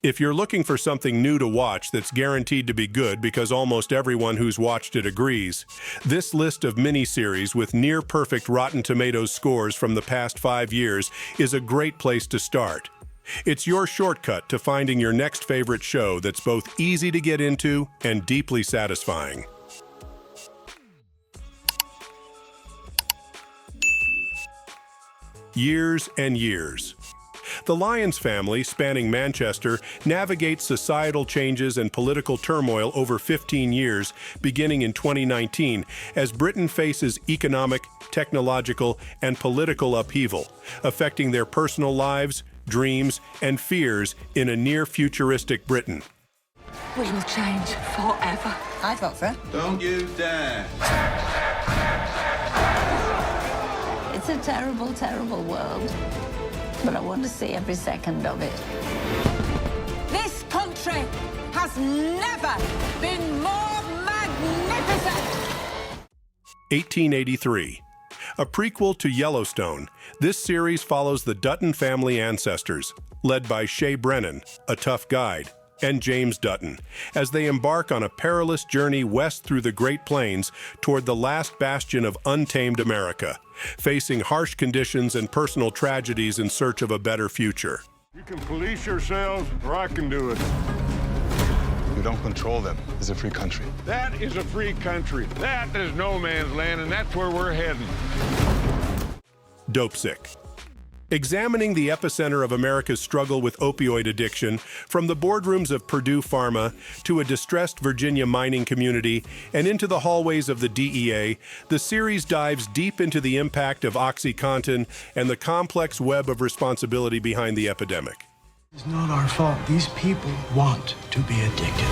If you're looking for something new to watch that's guaranteed to be good because almost everyone who's watched it agrees, this list of miniseries with near-perfect Rotten Tomatoes scores from the past 5 years is a great place to start. It's your shortcut to finding your next favorite show that's both easy to get into and deeply satisfying. Years and years. The Lyons family, spanning Manchester, navigates societal changes and political turmoil over 15 years, beginning in 2019, as Britain faces economic, technological, and political upheaval, affecting their personal lives, dreams, and fears in a near-futuristic Britain. We will change forever. I'd vote for it. Don't you dare. It's a terrible, terrible world, but I want to see every second of it. This country has never been more magnificent. 1883. A prequel to Yellowstone, this series follows the Dutton family ancestors, led by Shay Brennan, a tough guide, and James Dutton, as they embark on a perilous journey west through the Great Plains toward the last bastion of untamed America, facing harsh conditions and personal tragedies in search of a better future. You can police yourselves, or I can do it. We don't control them. It's a free country. That is a free country. That is no man's land, and that's where we're heading. Dopesick. Examining the epicenter of America's struggle with opioid addiction, from the boardrooms of Purdue Pharma to a distressed Virginia mining community and into the hallways of the DEA, the series dives deep into the impact of OxyContin and the complex web of responsibility behind the epidemic. It's not our fault. These people want to be addicted.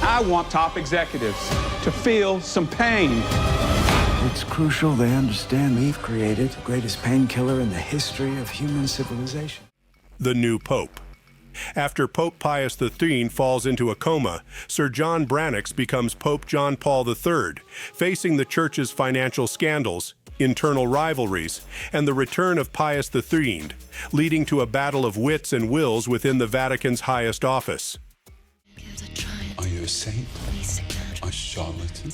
I want top executives to feel some pain. It's crucial they understand we've created the greatest painkiller in the history of human civilization. The new Pope. After Pope Pius XIII falls into a coma, Sir John Brannox becomes Pope John Paul III, facing the Church's financial scandals, internal rivalries, and the return of Pius XIII, leading to a battle of wits and wills within the Vatican's highest office. Are you a saint? A charlatan?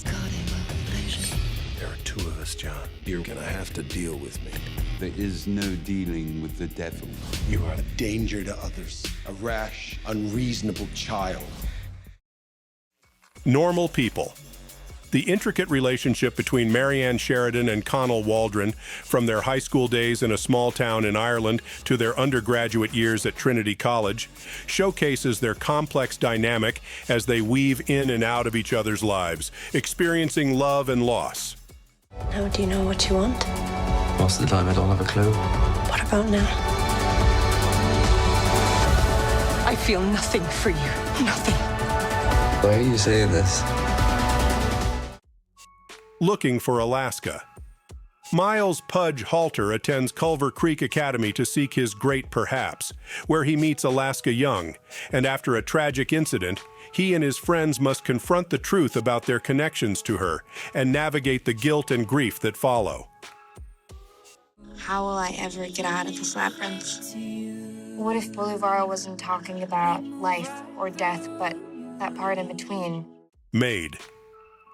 There are 2 of us, John. You're gonna have to deal with me. There is no dealing with the devil. You are a danger to others. A rash, unreasonable child. Normal people. The intricate relationship between Marianne Sheridan and Connell Waldron, from their high school days in a small town in Ireland to their undergraduate years at Trinity College, showcases their complex dynamic as they weave in and out of each other's lives, experiencing love and loss. Now do you know what you want? Most of the time I don't have a clue. What about now? I feel nothing for you. Nothing. Why are you saying this? Looking for Alaska. Miles Pudge Halter attends Culver Creek Academy to seek his great perhaps, where he meets Alaska Young, and after a tragic incident, he and his friends must confront the truth about their connections to her and navigate the guilt and grief that follow. How will I ever get out of this labyrinth? What if Bolivar wasn't talking about life or death, but that part in between? Maid.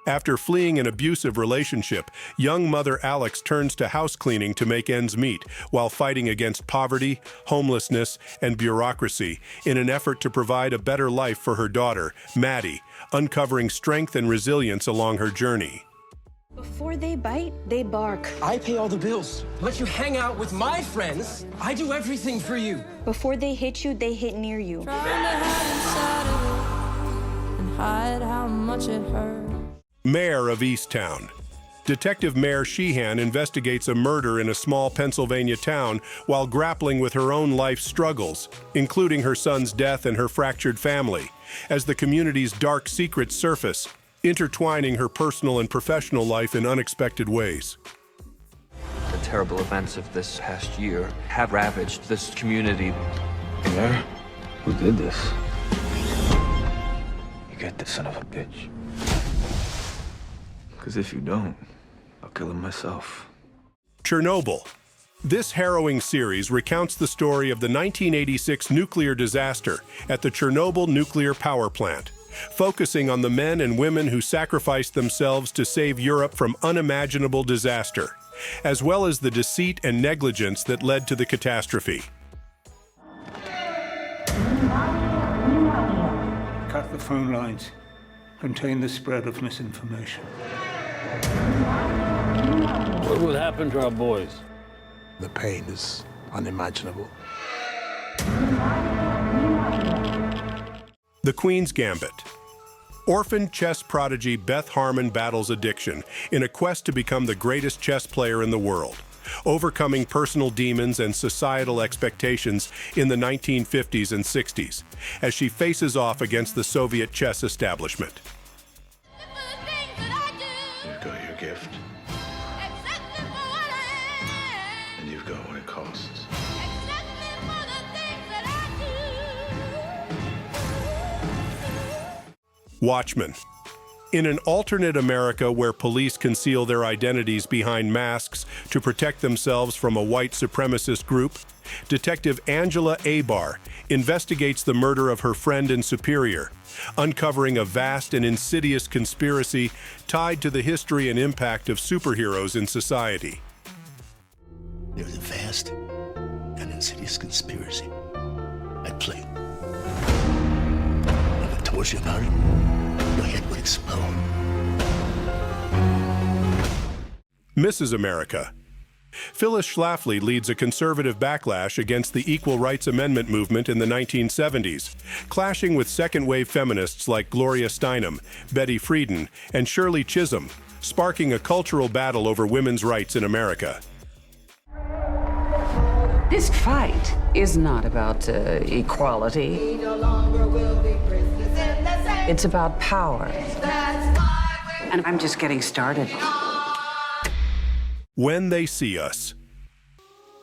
After fleeing an abusive relationship, young mother Alex turns to house cleaning to make ends meet while fighting against poverty, homelessness, and bureaucracy in an effort to provide a better life for her daughter, Maddie, uncovering strength and resilience along her journey. Before they bite, they bark. I pay all the bills. Let you hang out with my friends. I do everything for you. Before they hit you, they hit near you. Trying to hide inside of it and hide how much it hurts. Mayor of Easttown. Detective Mayor Sheehan investigates a murder in a small Pennsylvania town while grappling with her own life struggles, including her son's death and her fractured family, as the community's dark secrets surface, intertwining her personal and professional life in unexpected ways. The terrible events of this past year have ravaged this community. Mayor, who did this? You get this son of a bitch. Because if you don't, I'll kill him myself. Chernobyl. This harrowing series recounts the story of the 1986 nuclear disaster at the Chernobyl nuclear power plant, focusing on the men and women who sacrificed themselves to save Europe from unimaginable disaster, as well as the deceit and negligence that led to the catastrophe. Cut the phone lines. Contain the spread of misinformation. What will happen to our boys? The pain is unimaginable. The Queen's Gambit. Orphan chess prodigy Beth Harmon battles addiction in a quest to become the greatest chess player in the world, overcoming personal demons and societal expectations in the 1950s and 60s as she faces off against the Soviet chess establishment. You've got your gift. And you've got what it costs. Watchmen. In an alternate America where police conceal their identities behind masks to protect themselves from a white supremacist group, Detective Angela Abar investigates the murder of her friend and superior, uncovering a vast and insidious conspiracy tied to the history and impact of superheroes in society. There's a vast and insidious conspiracy at play. If I told you about it, your head would explode. Mrs. America. Phyllis Schlafly leads a conservative backlash against the Equal Rights Amendment movement in the 1970s, clashing with second-wave feminists like Gloria Steinem, Betty Friedan, and Shirley Chisholm, sparking a cultural battle over women's rights in America. This fight is not about equality. It's about power. And I'm just getting started. When They See Us.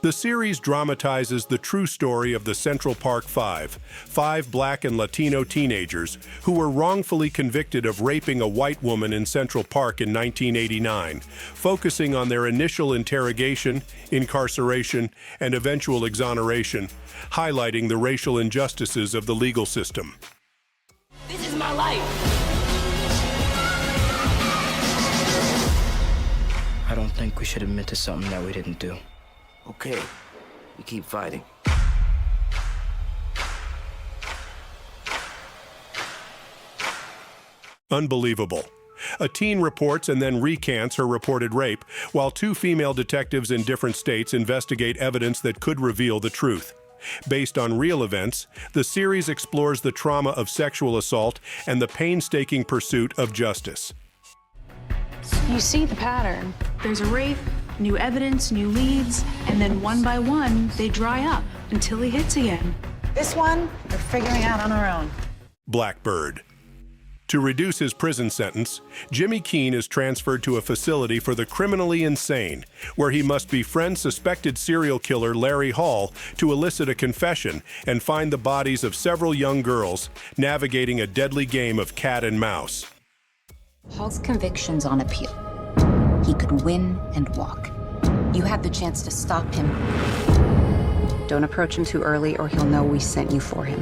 The series dramatizes the true story of the Central Park Five, 5 Black and Latino teenagers who were wrongfully convicted of raping a white woman in Central Park in 1989, focusing on their initial interrogation, incarceration, and eventual exoneration, highlighting the racial injustices of the legal system. This is my life. I don't think we should admit to something that we didn't do. Okay, we keep fighting. Unbelievable. A teen reports and then recants her reported rape, while 2 female detectives in different states investigate evidence that could reveal the truth. Based on real events, the series explores the trauma of sexual assault and the painstaking pursuit of justice. You see the pattern. There's a rape, new evidence, new leads, and then one by one, they dry up until he hits again. This one, we're figuring out on our own. Blackbird. To reduce his prison sentence, Jimmy Keene is transferred to a facility for the criminally insane, where he must befriend suspected serial killer Larry Hall to elicit a confession and find the bodies of several young girls, navigating a deadly game of cat and mouse. Hall's conviction's on appeal. He could win and walk. You had the chance to stop him. Don't approach him too early or he'll know we sent you for him.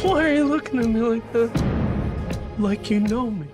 Why are you looking at me like that? Like you know me.